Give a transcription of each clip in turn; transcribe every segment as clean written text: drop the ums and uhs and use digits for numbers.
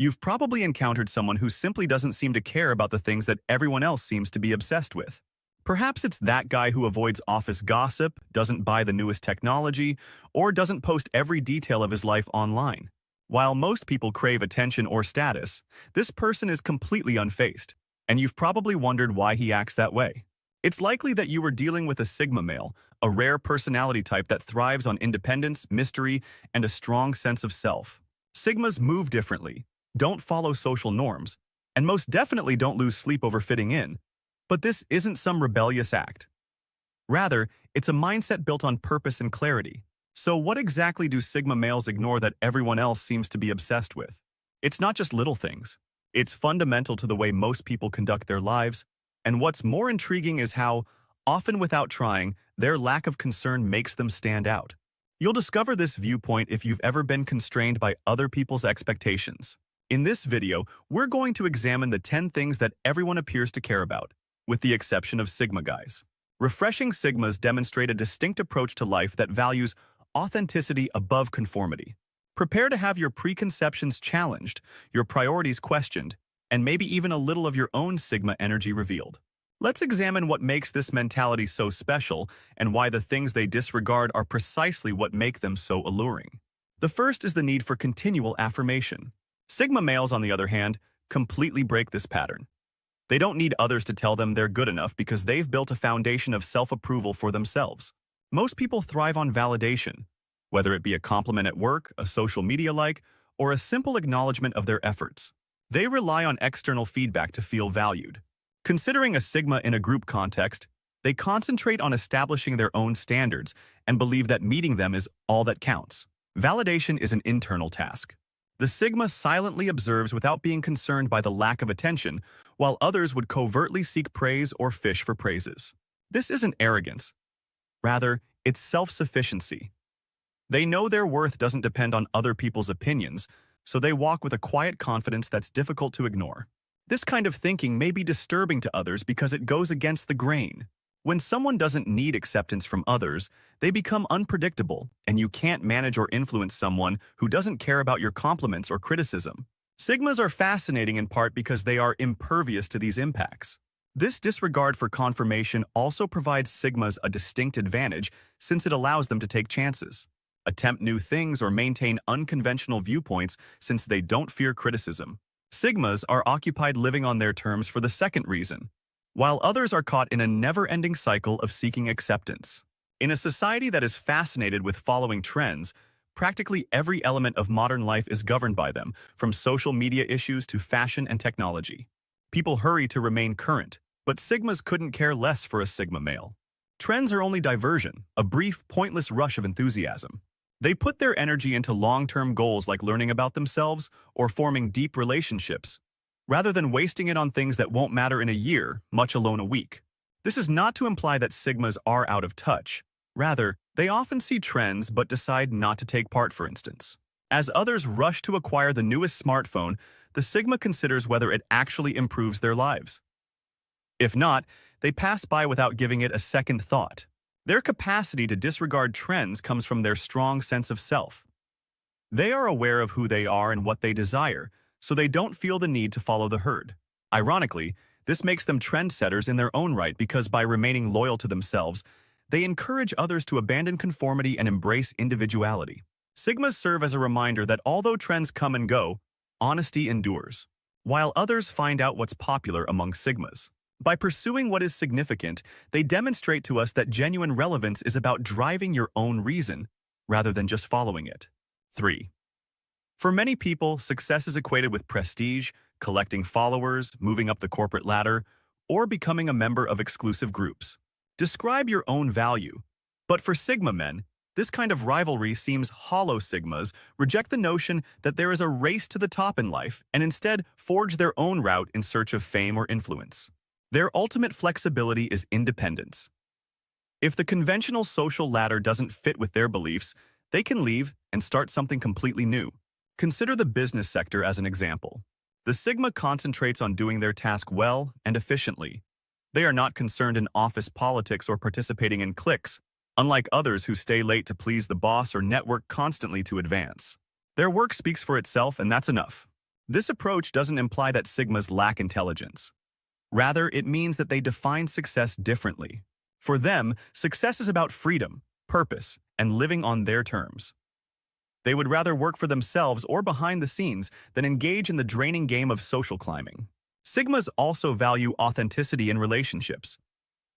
You've probably encountered someone who simply doesn't seem to care about the things that everyone else seems to be obsessed with. Perhaps it's that guy who avoids office gossip, doesn't buy the newest technology, or doesn't post every detail of his life online. While most people crave attention or status, this person is completely unfazed, and you've probably wondered why he acts that way. It's likely that you were dealing with a Sigma male, a rare personality type that thrives on independence, mystery, and a strong sense of self. Sigmas move differently, don't follow social norms, and most definitely don't lose sleep over fitting in. But this isn't some rebellious act. Rather, it's a mindset built on purpose and clarity. So what exactly do Sigma males ignore that everyone else seems to be obsessed with? It's not just little things. It's fundamental to the way most people conduct their lives, and what's more intriguing is how, often without trying, their lack of concern makes them stand out. You'll discover this viewpoint if you've ever been constrained by other people's expectations. In this video, we're going to examine the 10 things that everyone appears to care about, with the exception of Sigma guys. Refreshing Sigmas demonstrate a distinct approach to life that values authenticity above conformity. Prepare to have your preconceptions challenged, your priorities questioned, and maybe even a little of your own Sigma energy revealed. Let's examine what makes this mentality so special and why the things they disregard are precisely what make them so alluring. The first is the need for continual affirmation. Sigma males, on the other hand, completely break this pattern. They don't need others to tell them they're good enough because they've built a foundation of self-approval for themselves. Most people thrive on validation, whether it be a compliment at work, a social media like, or a simple acknowledgement of their efforts. They rely on external feedback to feel valued. Considering a Sigma in a group context, they concentrate on establishing their own standards and believe that meeting them is all that counts. Validation is an internal task. The Sigma silently observes without being concerned by the lack of attention, while others would covertly seek praise or fish for praises. This isn't arrogance. Rather, it's self-sufficiency. They know their worth doesn't depend on other people's opinions, so they walk with a quiet confidence that's difficult to ignore. This kind of thinking may be disturbing to others because it goes against the grain. When someone doesn't need acceptance from others, they become unpredictable, and you can't manage or influence someone who doesn't care about your compliments or criticism. Sigmas are fascinating in part because they are impervious to these impacts. This disregard for confirmation also provides Sigmas a distinct advantage since it allows them to take chances, attempt new things, or maintain unconventional viewpoints since they don't fear criticism. Sigmas are occupied living on their terms for the second reason, while others are caught in a never-ending cycle of seeking acceptance. In a society that is fascinated with following trends, practically every element of modern life is governed by them, from social media issues to fashion and technology. People hurry to remain current, but Sigmas couldn't care less for a Sigma male. Trends are only diversion, a brief, pointless rush of enthusiasm. They put their energy into long-term goals like learning about themselves or forming deep relationships, rather than wasting it on things that won't matter in a year, much alone a week. This is not to imply that Sigmas are out of touch. Rather, they often see trends but decide not to take part, for instance. As others rush to acquire the newest smartphone, the Sigma considers whether it actually improves their lives. If not, they pass by without giving it a second thought. Their capacity to disregard trends comes from their strong sense of self. They are aware of who they are and what they desire, so they don't feel the need to follow the herd. Ironically, this makes them trendsetters in their own right because by remaining loyal to themselves, they encourage others to abandon conformity and embrace individuality. Sigmas serve as a reminder that although trends come and go, honesty endures, while others find out what's popular among Sigmas. By pursuing what is significant, they demonstrate to us that genuine relevance is about driving your own reason, rather than just following it. 3. For many people, success is equated with prestige, collecting followers, moving up the corporate ladder, or becoming a member of exclusive groups. Describe your own value. But for Sigma men, this kind of rivalry seems hollow. Sigmas reject the notion that there is a race to the top in life and instead forge their own route in search of fame or influence. Their ultimate flexibility is independence. If the conventional social ladder doesn't fit with their beliefs, they can leave and start something completely new. Consider the business sector as an example. The Sigma concentrates on doing their task well and efficiently. They are not concerned in office politics or participating in cliques, unlike others who stay late to please the boss or network constantly to advance. Their work speaks for itself, and that's enough. This approach doesn't imply that Sigmas lack intelligence. Rather, it means that they define success differently. For them, success is about freedom, purpose, and living on their terms. They would rather work for themselves or behind the scenes than engage in the draining game of social climbing. Sigmas also value authenticity in relationships.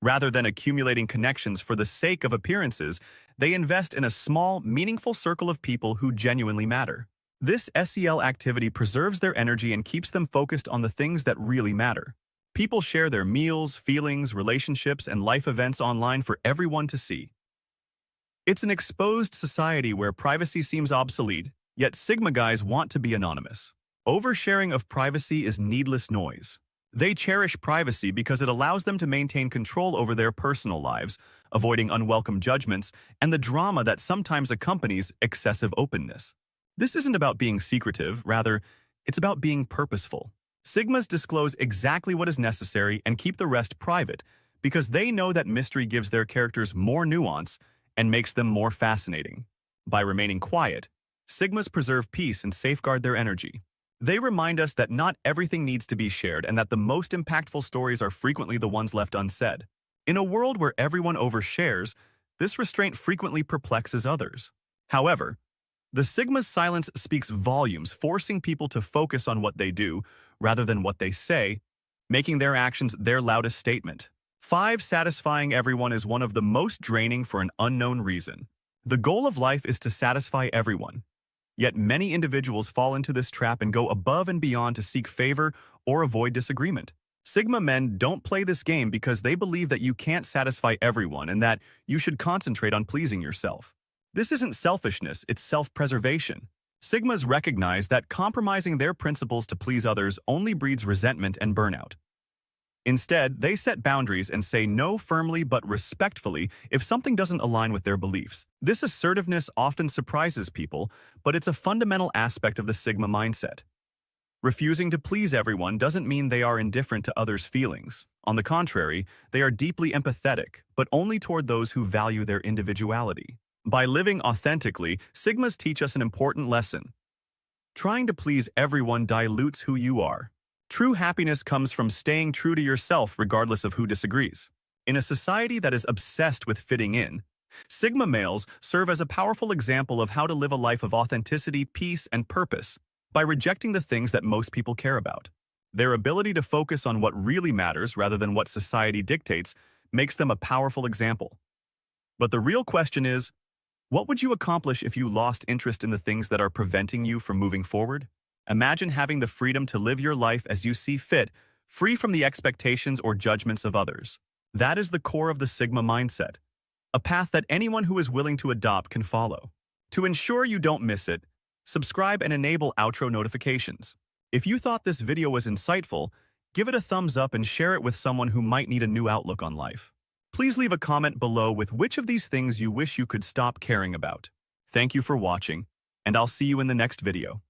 Rather than accumulating connections for the sake of appearances, they invest in a small, meaningful circle of people who genuinely matter. This SEL activity preserves their energy and keeps them focused on the things that really matter. People share their meals, feelings, relationships, and life events online for everyone to see. It's an exposed society where privacy seems obsolete, yet Sigma guys want to be anonymous. Oversharing of privacy is needless noise. They cherish privacy because it allows them to maintain control over their personal lives, avoiding unwelcome judgments and the drama that sometimes accompanies excessive openness. This isn't about being secretive, rather, it's about being purposeful. Sigmas disclose exactly what is necessary and keep the rest private because they know that mystery gives their characters more nuance and makes them more fascinating. By remaining quiet, Sigmas preserve peace and safeguard their energy. They remind us that not everything needs to be shared and that the most impactful stories are frequently the ones left unsaid. In a world where everyone overshares, this restraint frequently perplexes others. However, the Sigma's silence speaks volumes, forcing people to focus on what they do rather than what they say, making their actions their loudest statement. 5. Satisfying everyone is one of the most draining for an unknown reason. The goal of life is to satisfy everyone. Yet many individuals fall into this trap and go above and beyond to seek favor or avoid disagreement. Sigma men don't play this game because they believe that you can't satisfy everyone and that you should concentrate on pleasing yourself. This isn't selfishness, it's self-preservation. Sigmas recognize that compromising their principles to please others only breeds resentment and burnout. Instead, they set boundaries and say no firmly but respectfully if something doesn't align with their beliefs. This assertiveness often surprises people, but it's a fundamental aspect of the Sigma mindset. Refusing to please everyone doesn't mean they are indifferent to others' feelings. On the contrary, they are deeply empathetic, but only toward those who value their individuality. By living authentically, Sigmas teach us an important lesson. Trying to please everyone dilutes who you are. True happiness comes from staying true to yourself regardless of who disagrees. In a society that is obsessed with fitting in, Sigma males serve as a powerful example of how to live a life of authenticity, peace, and purpose by rejecting the things that most people care about. Their ability to focus on what really matters rather than what society dictates makes them a powerful example. But the real question is, what would you accomplish if you lost interest in the things that are preventing you from moving forward? Imagine having the freedom to live your life as you see fit, free from the expectations or judgments of others. That is the core of the Sigma mindset, a path that anyone who is willing to adopt can follow. To ensure you don't miss it, subscribe and enable outro notifications. If you thought this video was insightful, give it a thumbs up and share it with someone who might need a new outlook on life. Please leave a comment below with which of these things you wish you could stop caring about. Thank you for watching, and I'll see you in the next video.